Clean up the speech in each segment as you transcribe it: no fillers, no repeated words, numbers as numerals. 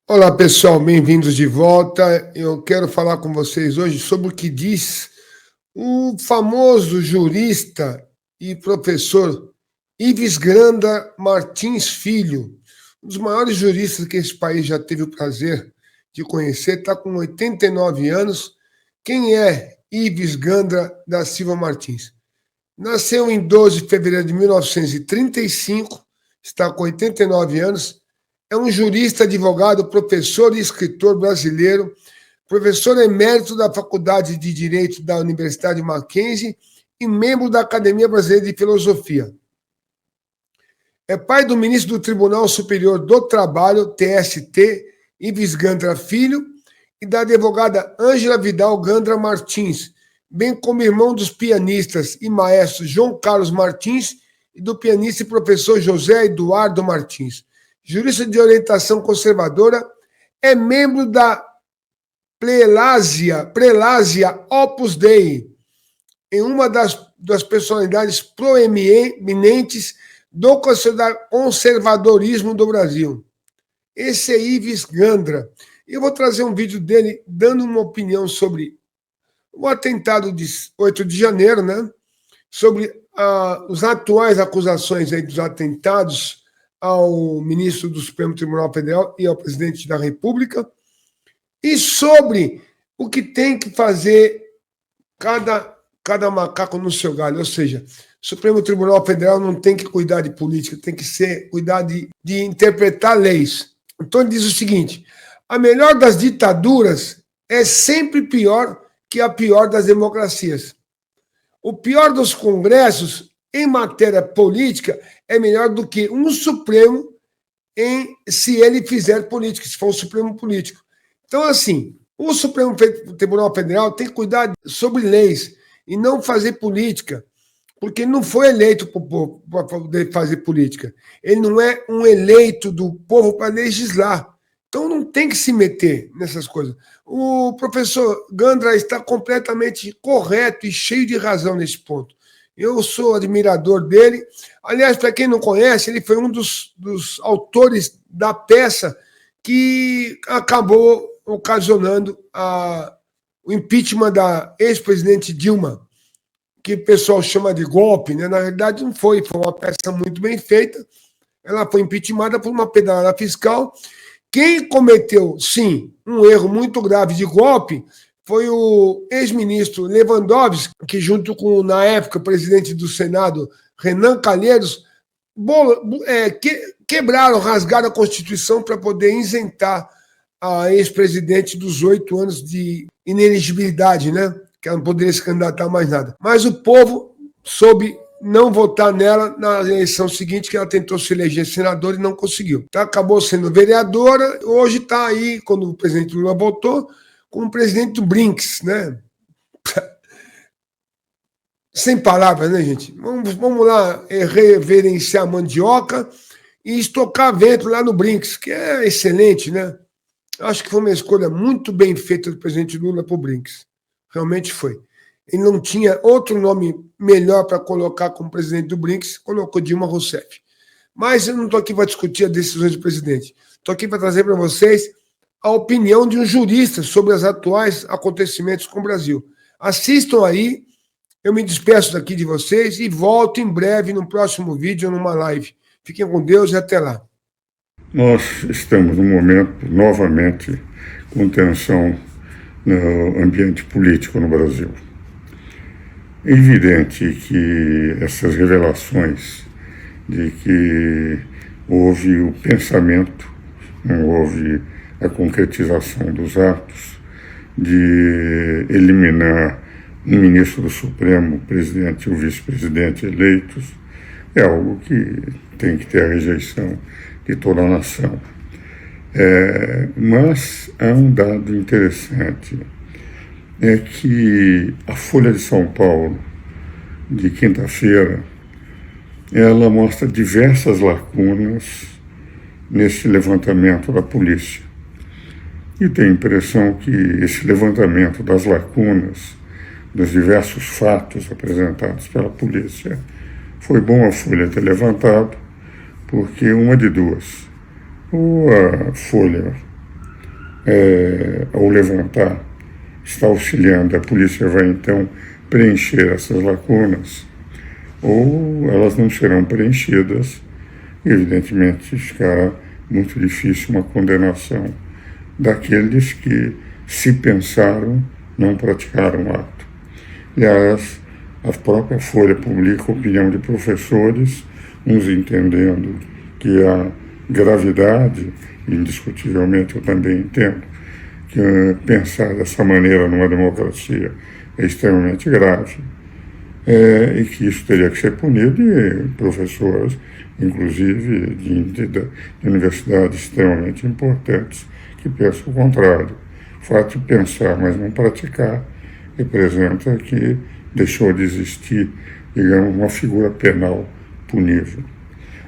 Olá pessoal, bem-vindos de volta. Eu quero falar com vocês hoje sobre o que diz o famoso jurista e professor Ives Granda Martins Filho, um dos maiores juristas que esse país já teve o prazer de conhecer, está com 89 anos. Quem é Ives Granda da Silva Martins? Nasceu em 12 de fevereiro de 1935, está com 89 anos. É um jurista, advogado, professor e escritor brasileiro, professor emérito da Faculdade de Direito da Universidade Mackenzie e membro da Academia Brasileira de Filosofia. É pai do ministro do Tribunal Superior do Trabalho, TST, Ives Gandra Filho, e da advogada Ângela Vidal Gandra Martins, bem como irmão dos pianistas e maestros João Carlos Martins e do pianista e professor José Eduardo Martins. Jurista de orientação conservadora, é membro da Prelásia Opus Dei, em uma das personalidades proeminentes do conservadorismo do Brasil. Esse é Ives Gandra. Eu vou trazer um vídeo dele dando uma opinião sobre o atentado de 8 de janeiro, né? Sobre as atuais acusações aí dos atentados ao ministro do Supremo Tribunal Federal e ao presidente da República, e sobre o que tem que fazer cada macaco no seu galho. Ou seja, o Supremo Tribunal Federal não tem que cuidar de política, tem que cuidar de interpretar leis. Então ele diz o seguinte: a melhor das ditaduras é sempre pior que a pior das democracias. O pior dos congressos em matéria política é melhor do que um Supremo se ele fizer política, se for um Supremo político. Então, assim, o Supremo Tribunal Federal tem que cuidar sobre leis e não fazer política, porque ele não foi eleito para poder fazer política. Ele não é um eleito do povo para legislar. Então, não tem que se meter nessas coisas. O professor Gandra está completamente correto e cheio de razão nesse ponto. Eu sou admirador dele. Aliás, para quem não conhece, ele foi um dos autores da peça que acabou ocasionando o impeachment da ex-presidente Dilma, que o pessoal chama de golpe, né? Na verdade, não foi uma peça muito bem feita. Ela foi impeachmentada por uma pedalada fiscal. Quem cometeu, sim, um erro muito grave de golpe foi o ex-ministro Lewandowski, que junto com, na época, o presidente do Senado, Renan Calheiros, quebraram, rasgaram a Constituição para poder isentar a ex-presidente dos 8 anos de inelegibilidade, né? Que ela não poderia se candidatar a mais nada. Mas o povo soube não votar nela na eleição seguinte, que ela tentou se eleger senadora e não conseguiu. Então, acabou sendo vereadora, hoje está aí, quando o presidente Lula votou, como presidente do Brinks, né? Sem palavras, né, gente? Vamos lá reverenciar a mandioca e estocar vento lá no Brinks, que é excelente, né? Acho que foi uma escolha muito bem feita do presidente Lula para o Brinks. Realmente foi. Ele não tinha outro nome melhor para colocar como presidente do Brinks, colocou Dilma Rousseff. Mas eu não estou aqui para discutir as decisões do presidente. Estou aqui para trazer para vocês a opinião de um jurista sobre os atuais acontecimentos com o Brasil. Assistam aí, eu me despeço daqui de vocês e volto em breve no próximo vídeo, numa live. Fiquem com Deus e até lá. Nós estamos num momento, novamente, com tensão no ambiente político no Brasil. É evidente que essas revelações de que houve o pensamento, não houve a concretização dos atos de eliminar um ministro do Supremo, o presidente e o vice-presidente eleitos, é algo que tem que ter a rejeição de toda a nação. Mas há um dado interessante, é que a Folha de São Paulo, de quinta-feira, ela mostra diversas lacunas nesse levantamento da polícia. E tenho a impressão que esse levantamento das lacunas, dos diversos fatos apresentados pela polícia, foi bom a Folha ter levantado, porque uma de duas: ou a Folha ao levantar, está auxiliando, a polícia vai então preencher essas lacunas, ou elas não serão preenchidas, e evidentemente ficará muito difícil uma condenação daqueles que, se pensaram, não praticaram o ato. Aliás, a própria Folha publica a opinião de professores, uns entendendo que a gravidade, indiscutivelmente eu também entendo, que pensar dessa maneira numa democracia é extremamente grave, e que isso teria que ser punido, e professores, inclusive de universidades extremamente importantes, que pensam o contrário. O fato de pensar, mas não praticar, representa que deixou de existir, digamos, uma figura penal punível.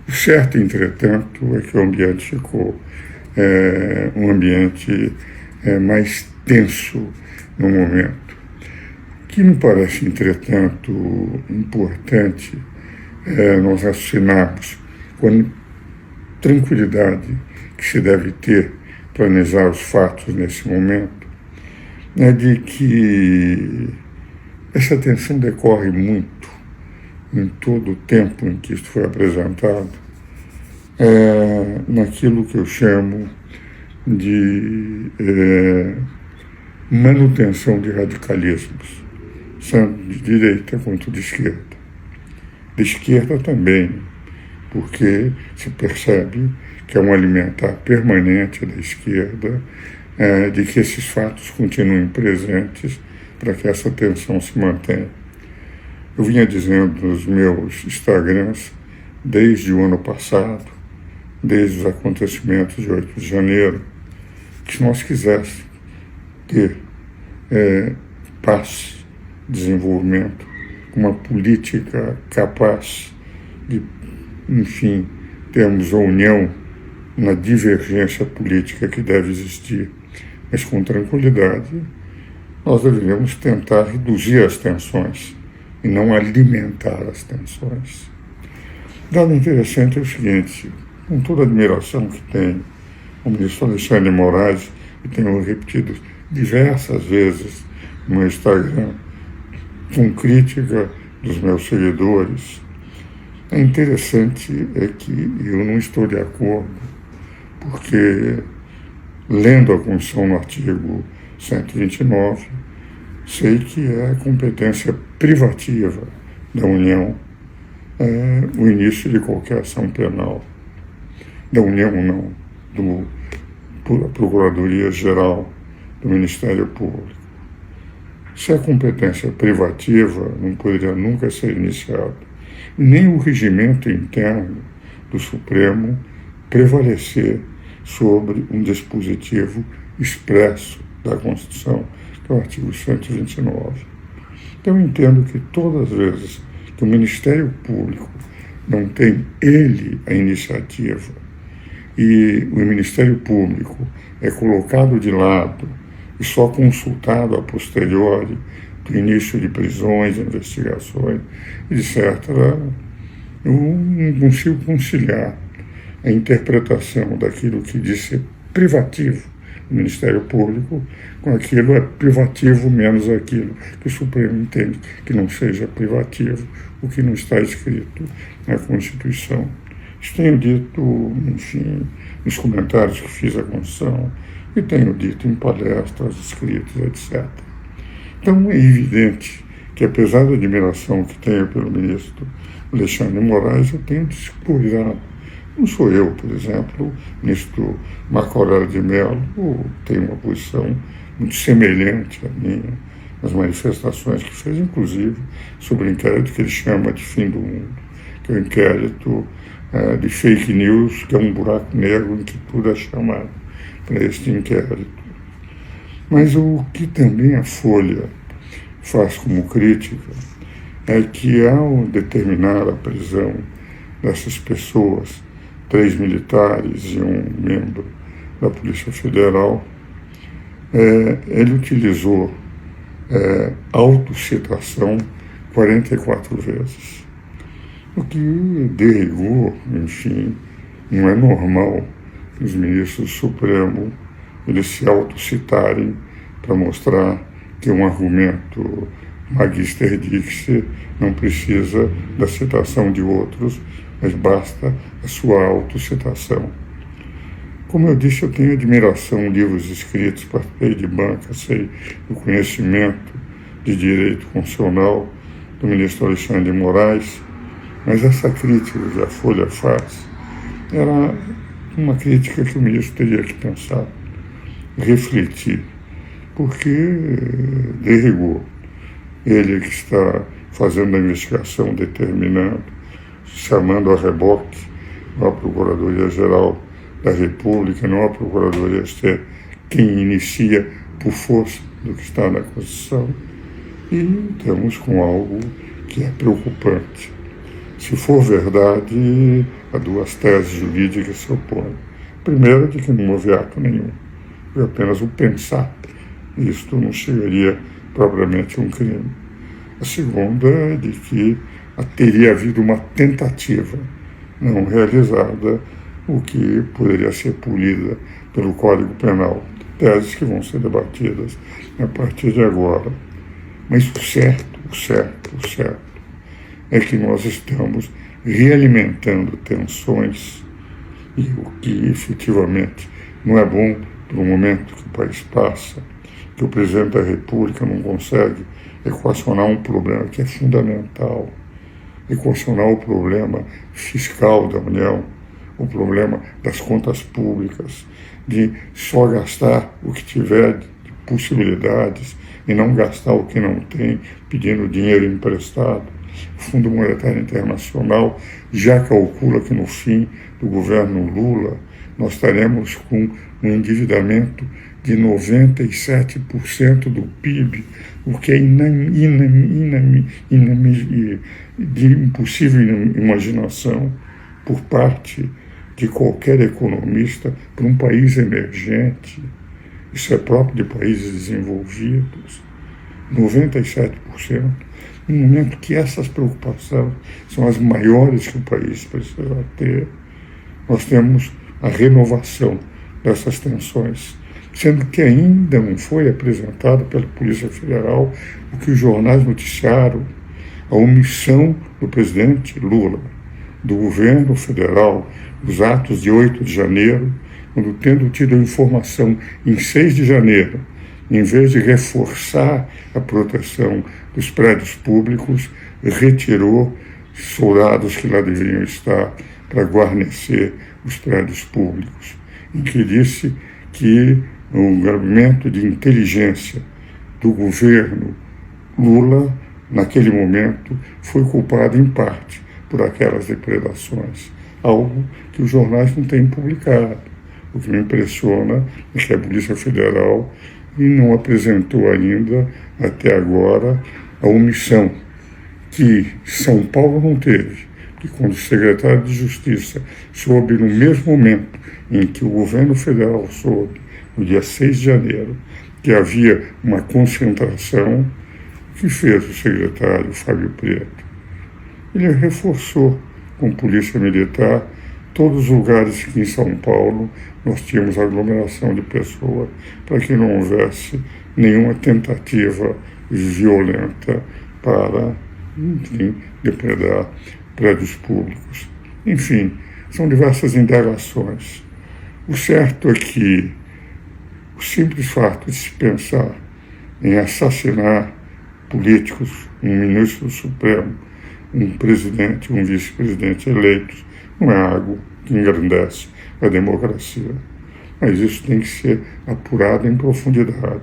O certo, entretanto, é que o ambiente ficou um ambiente mais tenso no momento. O que me parece, entretanto, importante nós raciocinarmos com a tranquilidade que se deve ter para analisar os fatos nesse momento, é de que essa tensão decorre muito em todo o tempo em que isto foi apresentado, naquilo que eu chamo de manutenção de radicalismos, tanto de direita quanto de esquerda. De esquerda também, porque se percebe que é um alimentar permanente da esquerda de que esses fatos continuem presentes para que essa tensão se mantenha. Eu vinha dizendo nos meus Instagrams, desde o ano passado, desde os acontecimentos de 8 de janeiro, que se nós quiséssemos ter paz, desenvolvimento, uma política capaz de, enfim, termos a união na divergência política que deve existir, mas com tranquilidade, nós deveríamos tentar reduzir as tensões e não alimentar as tensões. Dado interessante é o seguinte, com toda a admiração que tenho ao ministro Alexandre de Moraes, e tenho repetido diversas vezes no meu Instagram, com crítica dos meus seguidores, é interessante que eu não estou de acordo, porque, lendo a Constituição no artigo 129, sei que é competência privativa da União o início de qualquer ação penal. Da União, não, da Procuradoria-Geral do Ministério Público. Se a competência privativa não poderia nunca ser iniciada, nem o regimento interno do Supremo prevalecer sobre um dispositivo expresso da Constituição, que é o artigo 129. Então, eu entendo que todas as vezes que o Ministério Público não tem ele a iniciativa e o Ministério Público é colocado de lado e só consultado a posteriori do início de prisões, investigações, etc., eu não consigo conciliar a interpretação daquilo que diz ser privativo do Ministério Público com aquilo é privativo menos aquilo que o Supremo entende que não seja privativo, o que não está escrito na Constituição. Isso tenho dito, enfim, nos comentários que fiz à Constituição e tenho dito em palestras, escritos, etc. Então é evidente que, apesar da admiração que tenho pelo ministro Alexandre de Moraes, eu tenho discordado. Não sou eu, por exemplo, o ministro Marco Aurélio de Mello tem uma posição muito semelhante à minha, nas manifestações que fez, inclusive, sobre o inquérito que ele chama de fim do mundo, que é o inquérito de fake news, que é um buraco negro em que tudo é chamado para este inquérito. Mas o que também a Folha faz como crítica é que, ao determinar a prisão dessas pessoas, 3 militares e um membro da Polícia Federal, ele utilizou autocitação 44 vezes. O que, de rigor, enfim, não é normal que os ministros do Supremo eles se autocitarem para mostrar que um argumento magister dixit não precisa da citação de outros, mas basta a sua autocitação. Como eu disse, eu tenho admiração, livros escritos, participei de banca, sei do conhecimento de direito constitucional do ministro Alexandre de Moraes, mas essa crítica que a Folha faz era uma crítica que o ministro teria que pensar, refletir, porque, de rigor, ele que está fazendo a investigação, determinando, chamando a reboque a Procuradoria-Geral da República, não a Procuradoria-Externa, quem inicia por força do que está na Constituição, e estamos com algo que é preocupante. Se for verdade, há duas teses jurídicas que se opõem. A primeira, de que não houve ato nenhum, foi apenas o pensar. Isto não chegaria propriamente a um crime. A segunda é de que teria havido uma tentativa não realizada, o que poderia ser punida pelo Código Penal. Teses que vão ser debatidas a partir de agora. Mas o certo é que nós estamos realimentando tensões, e o que efetivamente não é bom para o momento que o país passa, que o presidente da República não consegue equacionar um problema que é fundamental, equacionar o problema fiscal da União, o problema das contas públicas, de só gastar o que tiver de possibilidades e não gastar o que não tem, pedindo dinheiro emprestado. O Fundo Monetário Internacional já calcula que no fim do governo Lula nós estaremos com um endividamento de 97% do PIB, o que é de impossível imaginação por parte de qualquer economista para um país emergente. Isso é próprio de países desenvolvidos. 97%, no momento que essas preocupações são as maiores que o país precisa ter. Nós temos a renovação dessas tensões, sendo que ainda não foi apresentado pela Polícia Federal o que os jornais noticiaram, a omissão do presidente Lula, do governo federal, dos atos de 8 de janeiro, quando, tendo tido a informação em 6 de janeiro, em vez de reforçar a proteção dos prédios públicos, retirou soldados que lá deveriam estar para guarnecer os prédios públicos, em que disse que o gabinete de inteligência do governo Lula, naquele momento, foi culpado em parte por aquelas depredações, algo que os jornais não têm publicado. O que me impressiona é que a Polícia Federal não apresentou ainda, até agora, a omissão que São Paulo não teve, que quando o secretário de Justiça soube no mesmo momento em que o governo federal soube, no dia 6 de janeiro, que havia uma concentração, que fez o secretário Fábio Preto? Ele reforçou com polícia militar todos os lugares que em São Paulo nós tínhamos aglomeração de pessoas, para que não houvesse nenhuma tentativa violenta para, enfim, depredar prédios públicos. Enfim, são diversas indagações. O certo é que o simples fato de se pensar em assassinar políticos, um ministro do Supremo, um presidente, um vice-presidente eleitos, não é algo que engrandece a democracia. Mas isso tem que ser apurado em profundidade.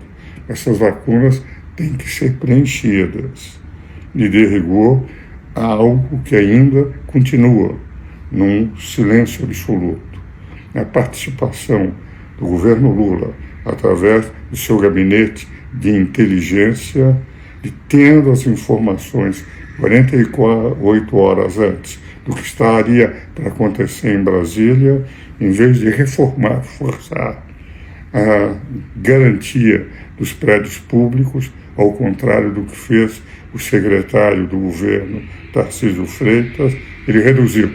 Essas lacunas têm que ser preenchidas. E, de rigor, há algo que ainda continua num silêncio absoluto. A participação do governo Lula, através do seu gabinete de inteligência, de tendo as informações 48 horas antes do que estaria para acontecer em Brasília, em vez de reformar, forçar a garantia dos prédios públicos, ao contrário do que fez o secretário do governo, Tarcísio Freitas, ele reduziu,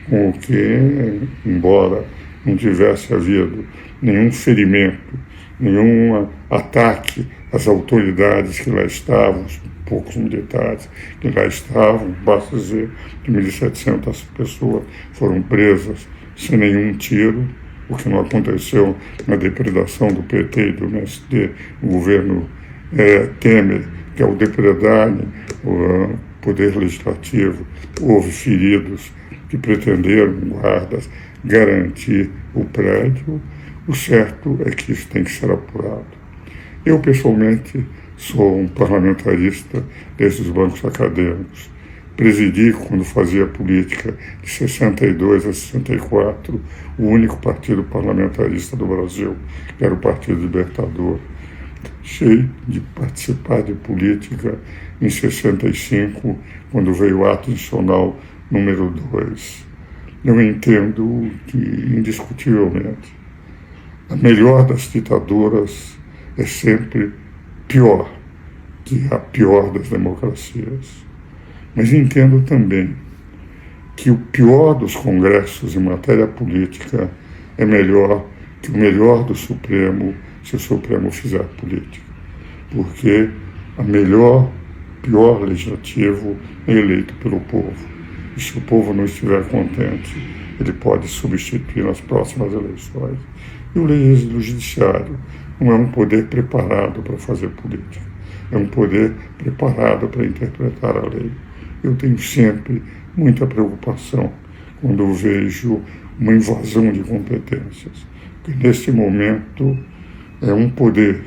com o que, embora não tivesse havido nenhum ferimento nenhum ataque às autoridades que lá estavam, os poucos militares que lá estavam. Basta dizer que 1.700 pessoas foram presas sem nenhum tiro, o que não aconteceu na depredação do PT e do MST, o governo Temer, que ao depredarem o poder legislativo, houve feridos que pretenderam, guardas, garantir o prédio. O certo é que isso tem que ser apurado. Eu, pessoalmente, sou um parlamentarista desses bancos acadêmicos. Presidi, quando fazia política, de 62 a 64, o único partido parlamentarista do Brasil, que era o Partido Libertador. Deixei de participar de política em 65, quando veio o Ato Institucional número 2. Eu entendo que, indiscutivelmente, a melhor das ditaduras é sempre pior que a pior das democracias. Mas entendo também que o pior dos congressos em matéria política é melhor que o melhor do Supremo, se o Supremo fizer política. Porque pior legislativo é eleito pelo povo. E se o povo não estiver contente, ele pode substituir nas próximas eleições. E o judiciário não é um poder preparado para fazer política, é um poder preparado para interpretar a lei. Eu tenho sempre muita preocupação quando eu vejo uma invasão de competências, porque neste momento é um poder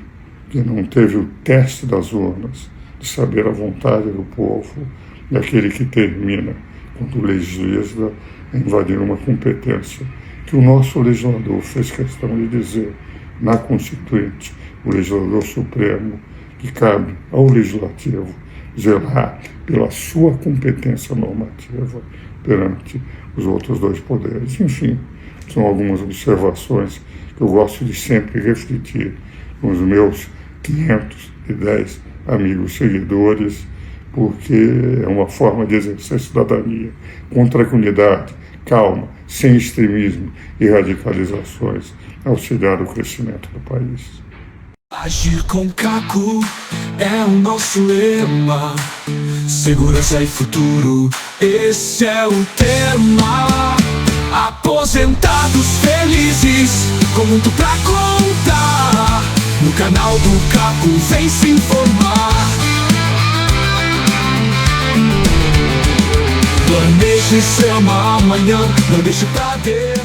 que não teve o teste das urnas, de saber a vontade do povo, e aquele que termina, quando legisla, a invadir uma competência que o nosso legislador fez questão de dizer na Constituinte, o legislador supremo, que cabe ao legislativo zelar pela sua competência normativa perante os outros dois poderes. Enfim, são algumas observações que eu gosto de sempre refletir com os meus 510 amigos seguidores, porque é uma forma de exercer cidadania com tranquilidade, calma, sem extremismo e radicalizações, auxiliar o crescimento do país. Agir com caco é o nosso lema. Segurança e futuro, esse é o tema. Aposentados felizes, com muito pra contar. No canal do Caco, vem se informar. Planeje seu amanhã, não deixe pra Deus.